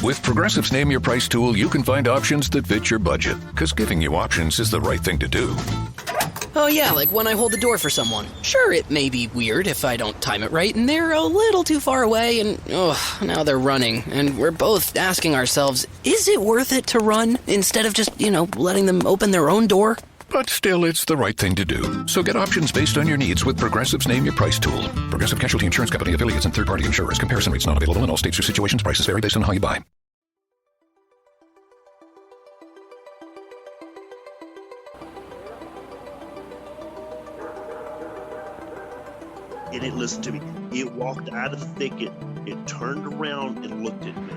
With Progressive's Name Your Price tool, you can find options that fit your budget, because giving you options is the right thing to do. Oh yeah, like when I hold the door for someone. Sure, it may be weird if I don't time it right, and they're a little too far away, and now they're running, and we're both asking ourselves, is it worth it to run instead of just, letting them open their own door? But still, it's the right thing to do. So get options based on your needs with Progressive's Name Your Price tool. Progressive Casualty Insurance Company, affiliates, and third-party insurers. Comparison rates not available in all states or situations. Prices vary based on how you buy. And it listened to me. It walked out of the thicket. It turned around and looked at me.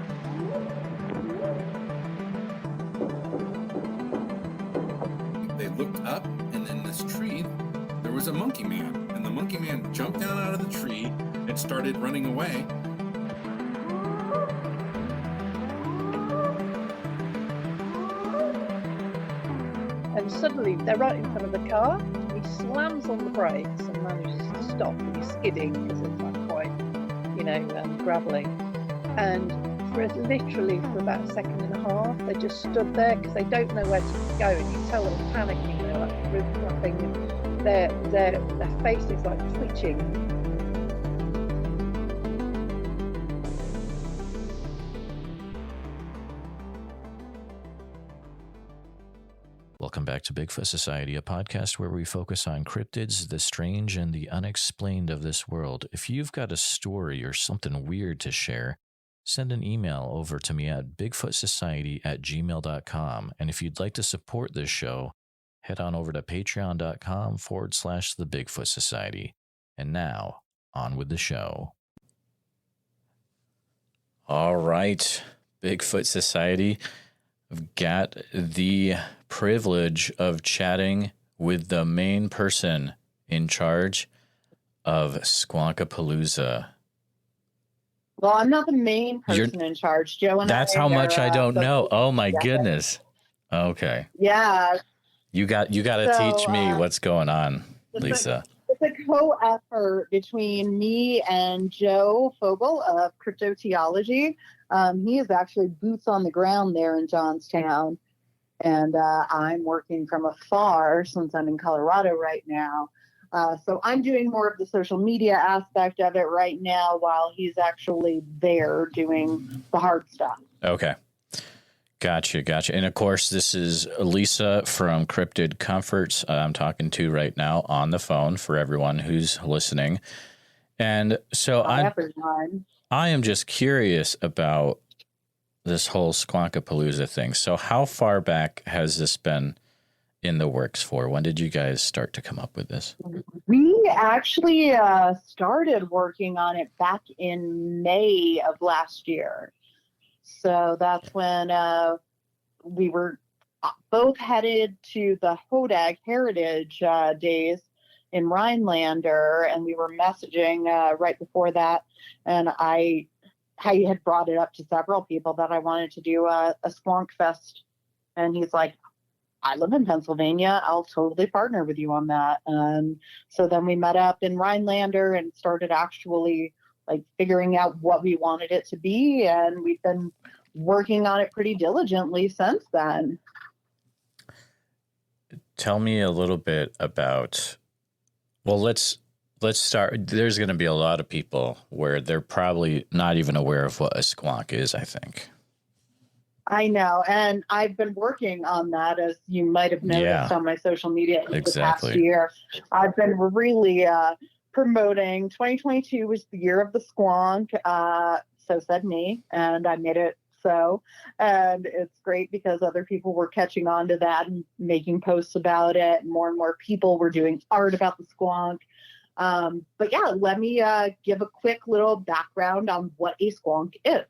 They looked up, and in this tree, there was a monkey man. And the monkey man jumped down out of the tree and started running away. And suddenly, they're right in front of the car. He slams on the brakes and manages to stop. And he's skidding because it's like quite, gravelly. And for about a second and a half, they just stood there because they don't know where to go. And you tell them panicking. They're like roof flapping. And their face is like twitching. Welcome back to Bigfoot Society, a podcast where we focus on cryptids, the strange, and the unexplained of this world. If you've got a story or something weird to share, send an email over to me at bigfootsociety@gmail.com. And if you'd like to support this show, head on over to patreon.com/the Bigfoot Society. And now, on with the show. All right, Bigfoot Society. I've got the privilege of chatting with the main person in charge of Squonkapalooza. Well, I'm not the main person in charge. Joe and That's how much I don't know. Oh my goodness. Okay. Yeah. You got to teach me what's going on, Lisa. It's a co-effort between me and Joe Fogel of Cryptoteology. He is actually boots on the ground there in Johnstown. And I'm working from afar since I'm in Colorado right now. So I'm doing more of the social media aspect of it right now while he's actually there doing the hard stuff. Okay. Gotcha. And of course, this is Lisa from Cryptid Comforts I'm talking to right now on the phone for everyone who's listening. And so I am just curious about this whole Squonkapalooza thing. So how far back has this been in the works for? When did you guys start to come up with this? We actually started working on it back in May of last year. So that's when we were both headed to the Hodag Heritage Days in Rhinelander, and we were messaging right before that. And I had brought it up to several people that I wanted to do a Squonk Fest. And he's like, I live in Pennsylvania. I'll totally partner with you on that. So then we met up in Rhinelander and started actually figuring out what we wanted it to be. And we've been working on it pretty diligently since then. Tell me a little bit about, let's start. There's going to be a lot of people where they're probably not even aware of what a squonk is, I think. I know. And I've been working on that, as you might have noticed on my social media the past year. I've been really promoting 2022 was the year of the squonk. So said me, and I made it so. And it's great because other people were catching on to that and making posts about it. And more people were doing art about the squonk. But yeah, let me give a quick little background on what a squonk is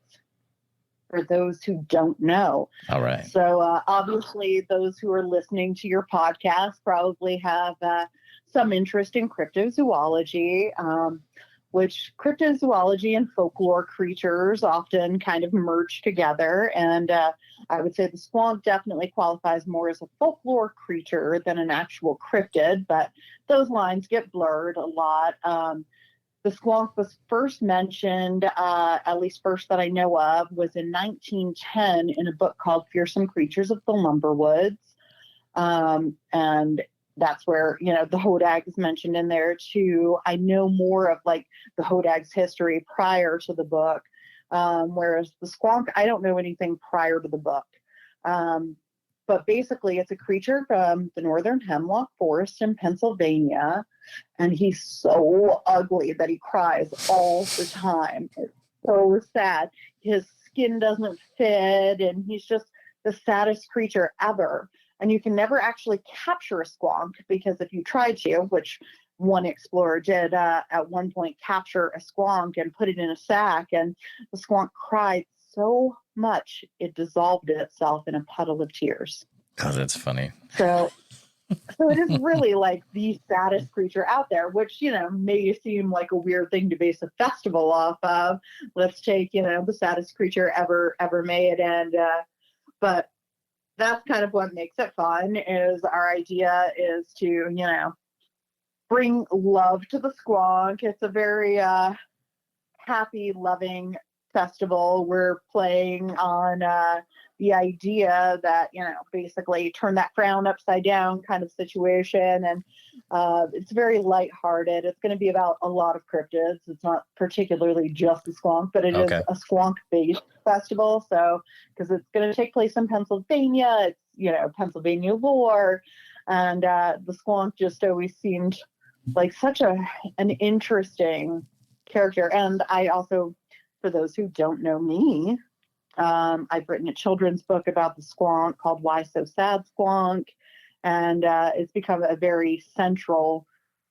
for those who don't know. All right. So obviously those who are listening to your podcast probably have some interest in cryptozoology, which cryptozoology and folklore creatures often kind of merge together. And I would say the squonk definitely qualifies more as a folklore creature than an actual cryptid, but those lines get blurred a lot. the squonk was first mentioned, at least first that I know of, was in 1910 in a book called Fearsome Creatures of the Lumberwoods. And that's where, the hodag is mentioned in there too. I know more of like the hodag's history prior to the book, whereas the squonk, I don't know anything prior to the book. But basically, it's a creature from the northern hemlock forest in Pennsylvania, and he's so ugly that he cries all the time. It's so sad. His skin doesn't fit, and he's just the saddest creature ever. And you can never actually capture a squonk, because if you try to, which one explorer did at one point, capture a squonk and put it in a sack, and the squonk cried so much it dissolved itself in a puddle of tears. Oh, that's funny. So it is really like the saddest creature out there, which, may seem like a weird thing to base a festival off of. Let's take, the saddest creature ever made. And, but that's kind of what makes it fun. Is our idea is to, bring love to the squonk. It's a very, happy, loving festival. We're playing on the idea that, basically turn that frown upside down kind of situation. And it's very lighthearted. It's going to be about a lot of cryptids. It's not particularly just a squonk, but it is a squonk-based festival. So, because it's going to take place in Pennsylvania, it's, Pennsylvania lore. And the squonk just always seemed like such an interesting character. And I also, for those who don't know me, I've written a children's book about the squonk called Why So Sad Squonk, and it's become a very central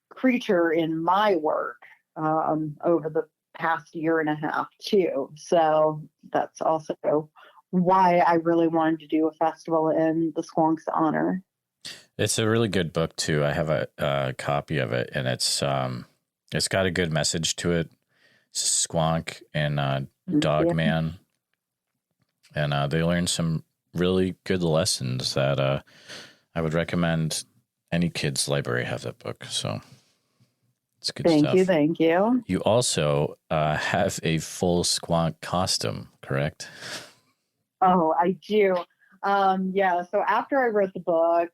creature in my work over the past year and a half too. So that's also why I really wanted to do a festival in the squonk's honor. It's a really good book too. I have a copy of it, and it's got a good message to it. It's Squonk and Dogman, and they learn some really good lessons that I would recommend any kid's library have that book. So it's good stuff. Thank you. You also have a full Squonk costume, correct? Oh, I do. So after I wrote the book,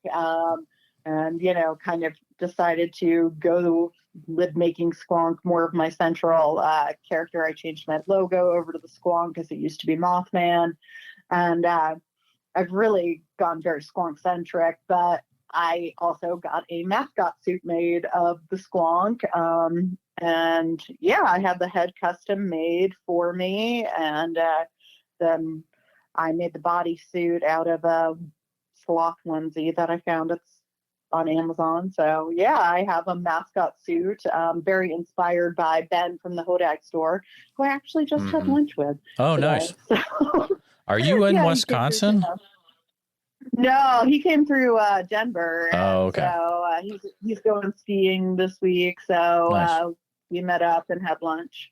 and kind of decided to go with making Squonk more of my central character, I changed my logo over to the Squonk because it used to be Mothman. And I've really gone very Squonk centric, but I also got a mascot suit made of the Squonk. And I had the head custom made for me. And then I made the bodysuit out of a sloth onesie that I found on Amazon. So I have a mascot suit, very inspired by Ben from the Hodag store, who I actually just had lunch with. Oh, today. Nice. So, Are you in Wisconsin? No, he came through Denver. Oh, okay. So he's going skiing this week. So nice. We met up and had lunch.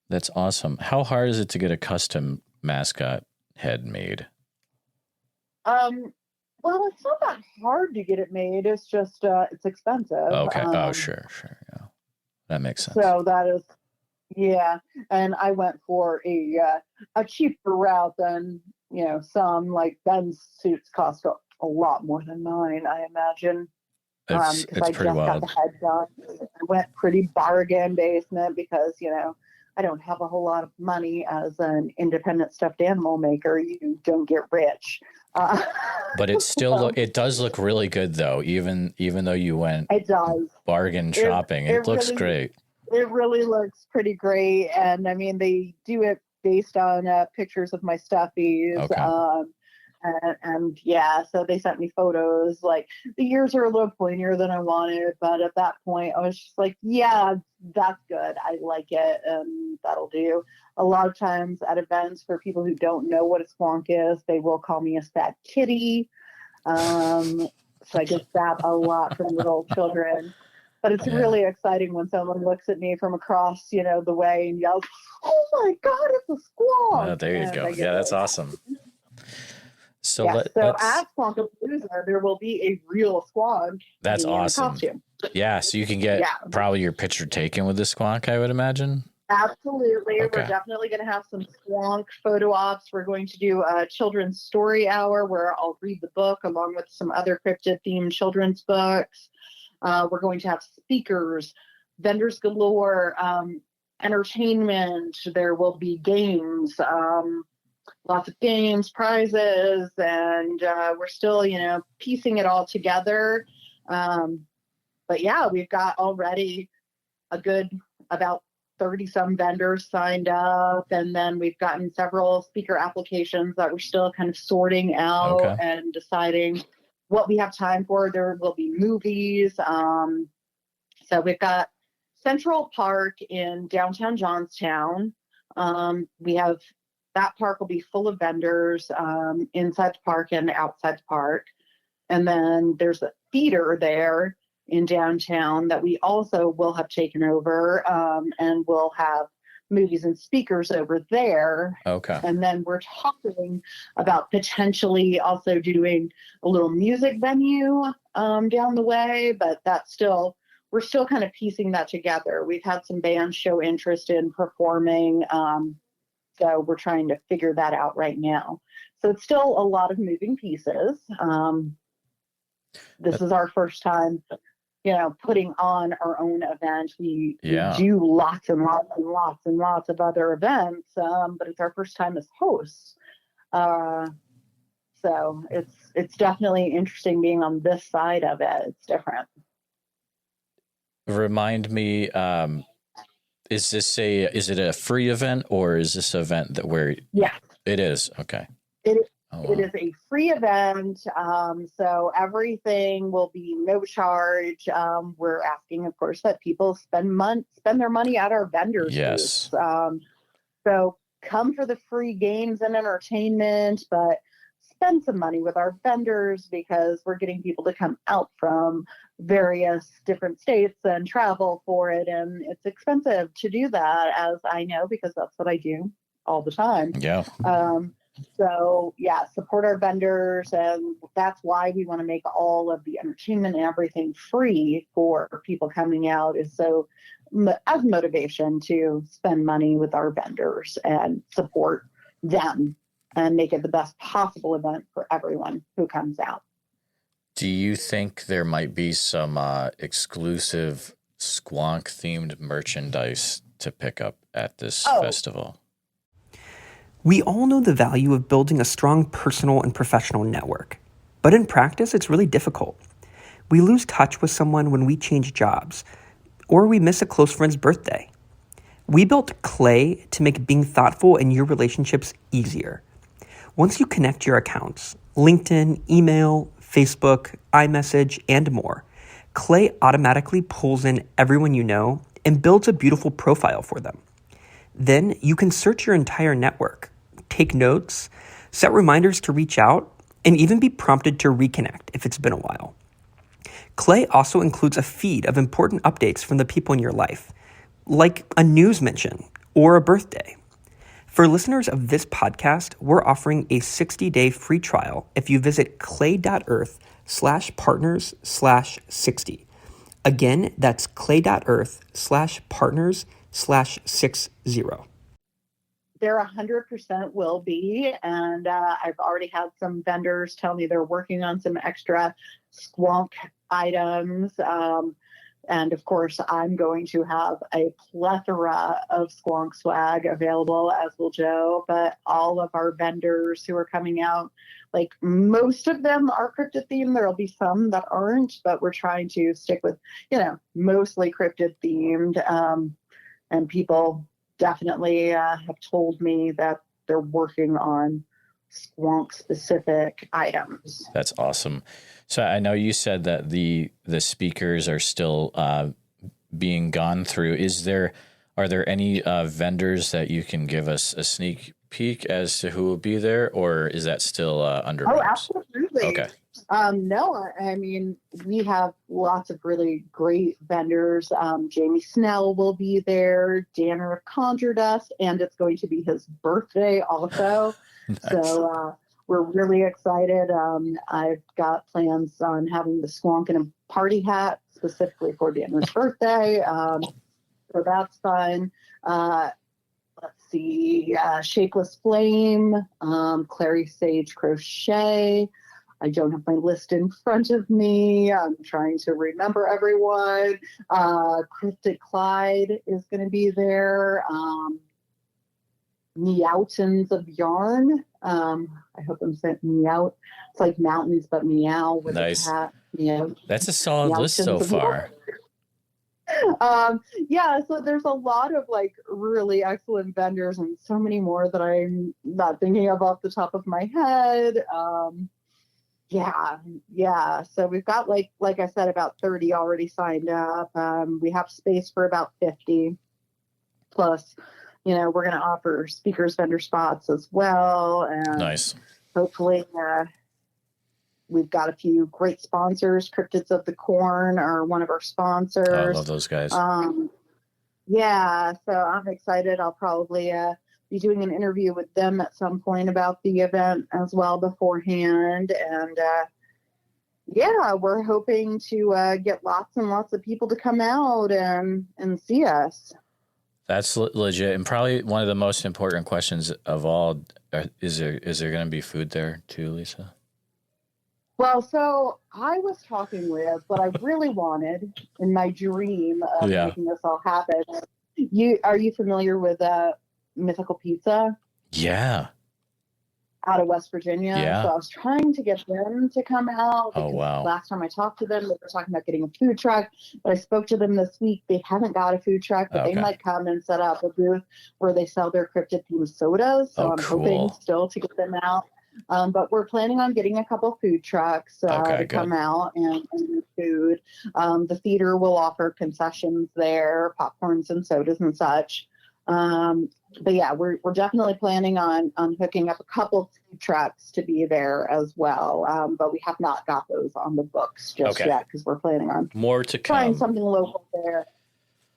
That's awesome. How hard is it to get a custom mascot head made? Well, it's not that hard to get it made. It's just it's expensive. Okay. Sure. Yeah, that makes sense. So that is, and I went for a cheaper route than some, like Ben's suits cost a lot more than mine, I imagine. It's pretty wild. Got the head done. I went pretty bargain basement because I don't have a whole lot of money as an independent stuffed animal maker. You don't get rich. But it still it does look really good though, even though you went bargain shopping. It looks really great. It really looks pretty great, and I mean they do it based on pictures of my stuffies. Okay. And so they sent me photos. Like the ears are a little pointier than I wanted, but at that point I was just like, that's good. I like it, and that'll do. A lot of times at events, for people who don't know what a squonk is, they will call me a sad kitty. So I get that a lot from little children. But it's really exciting when someone looks at me from across, the way and yells, "Oh my God, it's a squonk!" Oh, there you go. Yeah, that's awesome. So at Squonkapalooza, there will be a real squonk. That's awesome. Costume. Yeah, so you can get probably your picture taken with the squonk, I would imagine. Absolutely. Okay. We're definitely going to have some Squonk photo ops. We're going to do a children's story hour where I'll read the book along with some other cryptid themed children's books. We're going to have speakers, vendors galore, entertainment. There will be games, lots of games, prizes, and we're still, piecing it all together. But yeah, we've got already a good about 30 some vendors signed up, and then we've gotten several speaker applications that we're still kind of sorting out and deciding what we have time for. There will be movies. So we've got Central Park in downtown Johnstown. We have that park will be full of vendors inside the park and outside the park. And then there's a theater there in downtown that we also will have taken over, and we'll have movies and speakers over there. Okay. And then we're talking about potentially also doing a little music venue down the way, but we're still kind of piecing that together. We've had some bands show interest in performing, so we're trying to figure that out right now. So it's still a lot of moving pieces. This is our first time putting on our own event. We do lots and lots and lots and lots of other events, but it's our first time as hosts. So it's definitely interesting being on this side of it. It's different. Remind me, is it a free event, or is this an event where? Yeah, it is. Okay. It is a free event, so everything will be no charge. We're asking, of course, that people spend their money at our vendors. Yes. So come for the free games and entertainment, but spend some money with our vendors because we're getting people to come out from various different states and travel for it, and it's expensive to do that, as I know, because that's what I do all the time. Yeah. So yeah, support our vendors, and that's why we want to make all of the entertainment and everything free for people coming out, is so as motivation to spend money with our vendors and support them and make it the best possible event for everyone who comes out. Do you think there might be some exclusive Squonk themed merchandise to pick up at this festival? We all know the value of building a strong personal and professional network, but in practice, it's really difficult. We lose touch with someone when we change jobs, or we miss a close friend's birthday. We built Clay to make being thoughtful in your relationships easier. Once you connect your accounts, LinkedIn, email, Facebook, iMessage, and more, Clay automatically pulls in everyone you know and builds a beautiful profile for them. Then you can search your entire network, take notes, set reminders to reach out, and even be prompted to reconnect if it's been a while. Clay also includes a feed of important updates from the people in your life, like a news mention or a birthday. For listeners of this podcast, we're offering a 60-day free trial if you visit clay.earth/partners/60. Again, that's clay.earth/partners/60. There 100% will be, and I've already had some vendors tell me they're working on some extra Squonk items. And of course, I'm going to have a plethora of Squonk swag available, as will Joe. But all of our vendors who are coming out, like most of them are cryptid themed. There'll be some that aren't, but we're trying to stick with, mostly cryptid themed. And people definitely have told me that they're working on Squonk specific items. That's awesome. So I know you said that the speakers are still being gone through. Are there any vendors that you can give us a sneak peek as to who will be there, or is that still under wraps? Oh, absolutely. Okay. No, I mean, we have lots of really great vendors. Jamie Snell will be there, Danner of Conjure Dust, and it's going to be his birthday also. Nice. So we're really excited. I've got plans on having the Squonk in a party hat specifically for Daniel's birthday. So that's fun. Let's see, Shapeless Flame, Clary Sage Crochet. I don't have my list in front of me. I'm trying to remember everyone. Cryptid Clyde is going to be there. Meowtons of Yarn. I hope I'm saying meow. It's like mountains, but meow with Nice. a cat. Meow. That's a solid list so far. Yeah, so there's a lot of like really excellent vendors and so many more that I'm not thinking of off the top of my head. Yeah. So we've got like I said, about 30 already signed up. We have space for about 50. Plus, we're going to offer speakers vendor spots as well. And Nice. hopefully, we've got a few great sponsors. Cryptids of the Corn are one of our sponsors. I love those guys. Yeah, so I'm excited. I'll probably be doing an interview with them at some point about the event as well beforehand. And yeah, we're hoping to get lots and lots of people to come out and see us. That's legit. And probably one of the most important questions of all, is there going to be food there too, Lisa? Well, so I was talking with what I really wanted in my dream of making this all happen. Are you familiar with Mythical Pizza? Yeah. Out of West Virginia. Yeah. So I was trying to get them to come out. Oh, wow. Last time I talked to them, they were talking about getting a food truck. But I spoke to them this week. They haven't got a food truck, but they might come and set up a booth where they sell their cryptid-themed sodas. So I'm hoping still to get them out. But we're planning on getting a couple food trucks to come out and do food. The theater will offer concessions there, popcorns and sodas and such. But yeah, we're definitely planning on hooking up a couple food trucks to be there as well. But we have not got those on the books just yet because we're planning on more to trying come. something local there.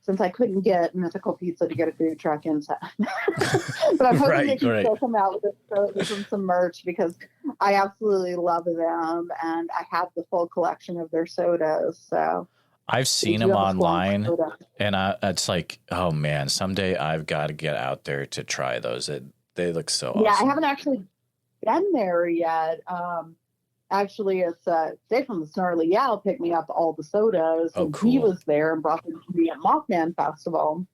Since I couldn't get Mythical Pizza to get a food truck in time. But I'm hoping they can still come out with some merch because I absolutely love them and I have the full collection of their sodas. So I've seen them online and it's like, oh man, someday I've got to get out there to try those. They look so awesome. Yeah, I haven't actually been there yet. Actually, it's Dave from the Snarly Owl picked me up all the sodas, and he was there and brought them to me at Mothman Festival.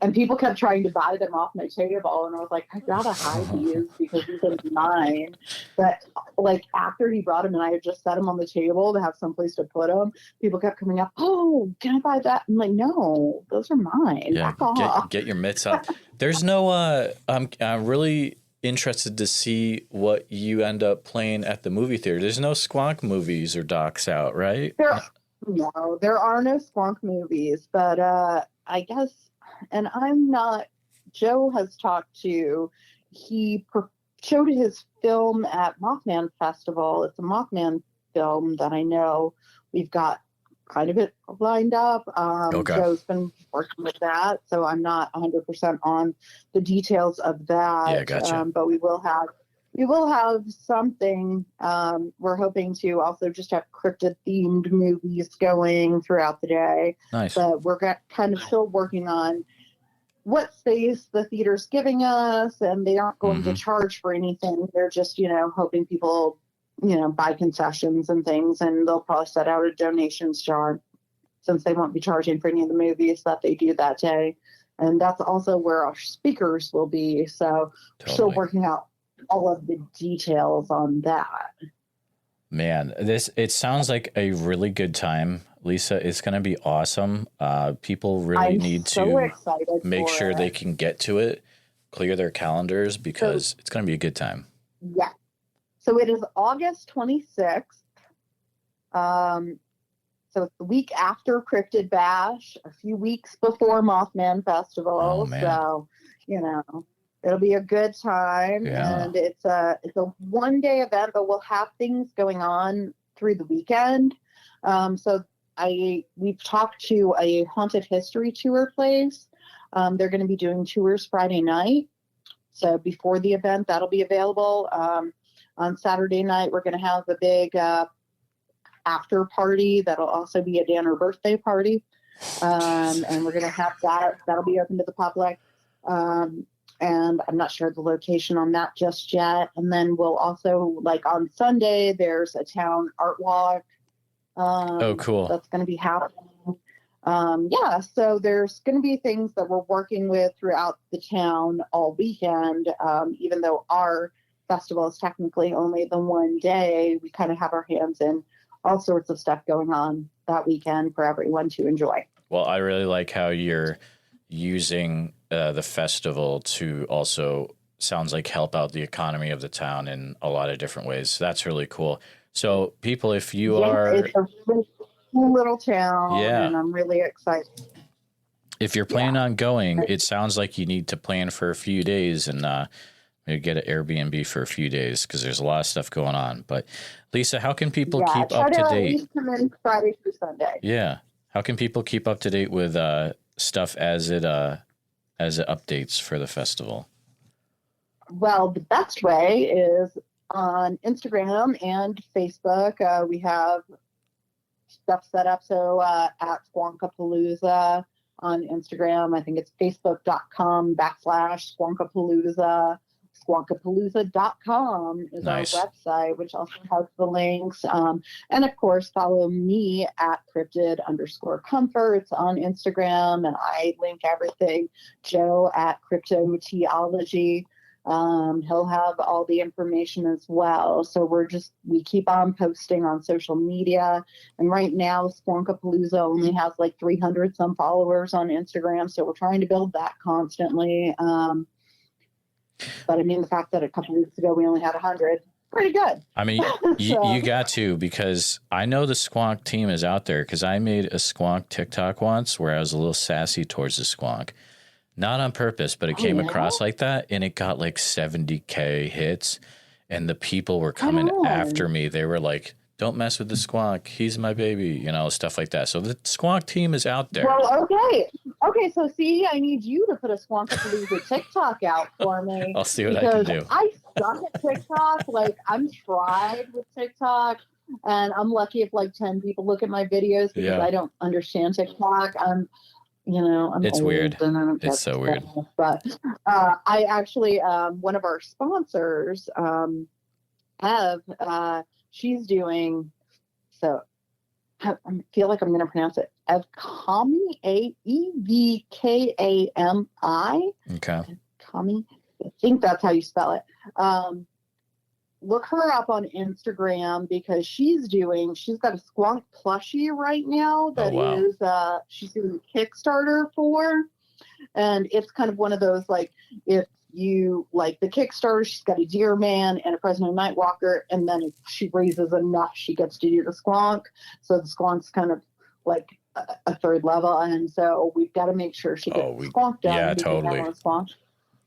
And people kept trying to buy them off my table, and I was like, I gotta hide these because these are mine. But like after he brought them, and I had just set them on the table to have someplace to put them, people kept coming up. Oh, can I buy that? I'm like, no, those are mine. Yeah, back off. Get your mitts up. There's no. I'm really interested to see what you end up playing at the movie theater. There's no Squonk movies or docs out, right? No, there are no Squonk movies, but I guess, and I'm not, Joe has talked to, he showed his film at Mothman Festival. It's a Mothman film that I know we've got kind of it lined up. Joe's been working with that, so I'm not 100% on the details of that. Yeah, gotcha. But we will have something. We're hoping to also just have cryptid themed movies going throughout the day. Nice. But we're kind of still working on what space the theater's giving us, and they aren't going to charge for anything. They're just, hoping people buy concessions and things, and they'll probably set out a donations jar since they won't be charging for any of the movies that they do that day. And that's also where our speakers will be. So we're still working out all of the details on that. Man, it sounds like a really good time, Lisa. It's going to be awesome. People really need to make sure they can get to it, clear their calendars because it's going to be a good time. Yeah. So it is August 26th. So it's the week after Cryptid Bash, a few weeks before Mothman Festival. Oh, man. So, it'll be a good time. Yeah. And it's a one-day event, but we'll have things going on through the weekend. So we've talked to a haunted history tour place. They're going to be doing tours Friday night. So before the event, that'll be available. On Saturday night, we're going to have a big after party that'll also be a dinner birthday party. And we're going to have that'll be open to the public. And I'm not sure the location on that just yet. And then we'll also, like on Sunday, there's a town art walk. Oh, cool. That's going to be happening. So there's going to be things that we're working with throughout the town all weekend. Even though our festival is technically only the one day, we kind of have our hands in all sorts of stuff going on that weekend for everyone to enjoy. Well, I really like how you're using the festival to also, sounds like, help out the economy of the town in a lot of different ways. That's really cool. So people, if you are... It's a really cool little town, yeah, and I'm really excited. If you're planning on going, it sounds like you need to plan for a few days and maybe get an Airbnb for a few days because there's a lot of stuff going on. But Lisa, how can people keep up to date? Come in Friday through Sunday. Yeah. How can people keep up to date with stuff as it updates for the festival? Well, the best way is on Instagram and Facebook. We have stuff set up. So at Squonkapalooza on Instagram, I think it's facebook.com/Squonkapalooza. Squonkapalooza.com is nice. Our website, which also has the links. And of course, follow me at Cryptid_Comforts on Instagram, and I link everything. Joe at Cryptoteology. He'll have all the information as well. So we keep on posting on social media. And right now, Squonkapalooza only has like 300 some followers on Instagram. So we're trying to build that constantly. But I mean, the fact that a couple weeks ago we only had 100, pretty good. I mean, you got to, because I know the Squonk team is out there, because I made a Squonk TikTok once where I was a little sassy towards the Squonk. Not on purpose, but it came across like that, and it got like 70K hits, and the people were coming after me. They were like, don't mess with the Squonk. He's my baby, stuff like that. So the Squonk team is out there. Well, okay. So see, I need you to put a Squonkapalooza TikTok out for me. I'll see what I can do. I suck at TikTok. Like, I'm tried with TikTok, and I'm lucky if like 10 people look at my videos because I don't understand TikTok. I'm it's old weird. And I don't it's so weird. But I actually, one of our sponsors, she's doing, so I feel like I'm going to pronounce it, Evkami, Aevkami. Okay. Evkami, I think that's how you spell it. Look her up on Instagram because she's got a Squonk plushie right now that is she's doing a Kickstarter for, and it's kind of one of those, like, if you like the Kickstarter, she's got a Deer Man and a President Nightwalker, and then if she raises enough, she gets to do the Squonk. So the Squonk's kind of like a third level, and so we've got to make sure she gets the Squonk done. Yeah, totally.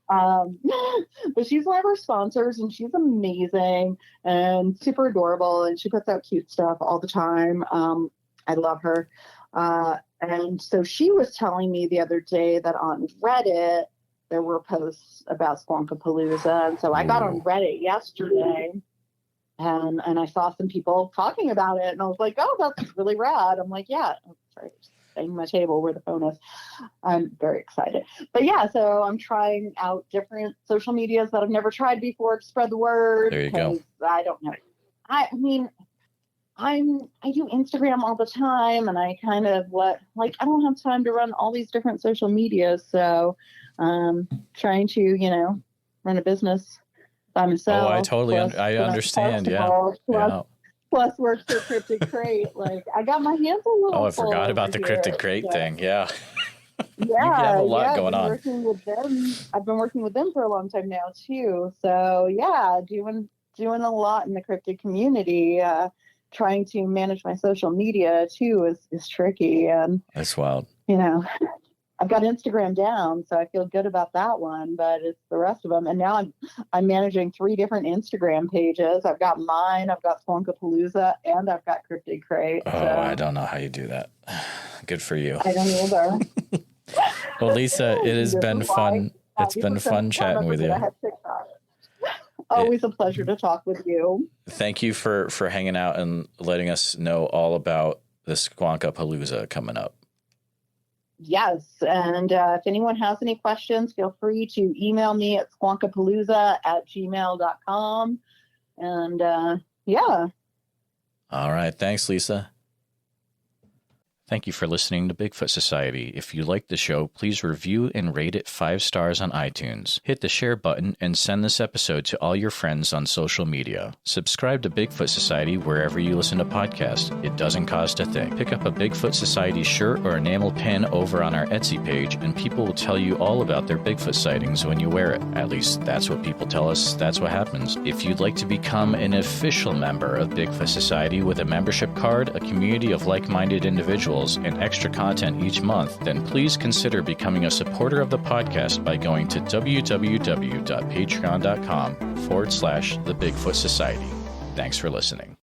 But she's one of our sponsors, and she's amazing and super adorable, and she puts out cute stuff all the time. I love her. And so she was telling me the other day that on Reddit there were posts about Squonkapalooza, and so I got on Reddit yesterday, and I saw some people talking about it, and I was like, oh, that's really rad. I'm like, yeah. Sorry, setting my table where the phone is. I'm very excited. But yeah, so I'm trying out different social medias that I've never tried before to spread the word. There you go. I don't know. I mean, I do Instagram all the time, and I kind of I don't have time to run all these different social medias. So trying to, run a business by myself. Oh, I totally understand. Yeah. Plus work for Cryptid Crate. Like, I got my hands a little I forgot about the Cryptid Crate thing. Yeah. You have a lot going on. I've been working with them for a long time now too. So yeah, doing a lot in the cryptid community. Trying to manage my social media too is tricky, and that's wild. I've got Instagram down, so I feel good about that one, but it's the rest of them. And now I'm managing 3 different Instagram pages. I've got mine, I've got Squonkapalooza, and I've got Cryptid Crate. Oh, so. I don't know how you do that. Good for you. I don't either. Well, Lisa, it has been fun. It's been fun chatting with you. Always a pleasure to talk with you. Thank you for hanging out and letting us know all about the Squonkapalooza coming up. Yes, and if anyone has any questions, feel free to email me at squonkapalooza@gmail.com. And yeah. All right. Thanks, Lisa. Thank you for listening to Bigfoot Society. If you like the show, please review and rate it 5 stars on iTunes. Hit the share button and send this episode to all your friends on social media. Subscribe to Bigfoot Society wherever you listen to podcasts. It doesn't cost a thing. Pick up a Bigfoot Society shirt or enamel pin over on our Etsy page, and people will tell you all about their Bigfoot sightings when you wear it. At least that's what people tell us. That's what happens. If you'd like to become an official member of Bigfoot Society with a membership card, a community of like-minded individuals, and extra content each month, then please consider becoming a supporter of the podcast by going to www.patreon.com/The Bigfoot Society. Thanks for listening.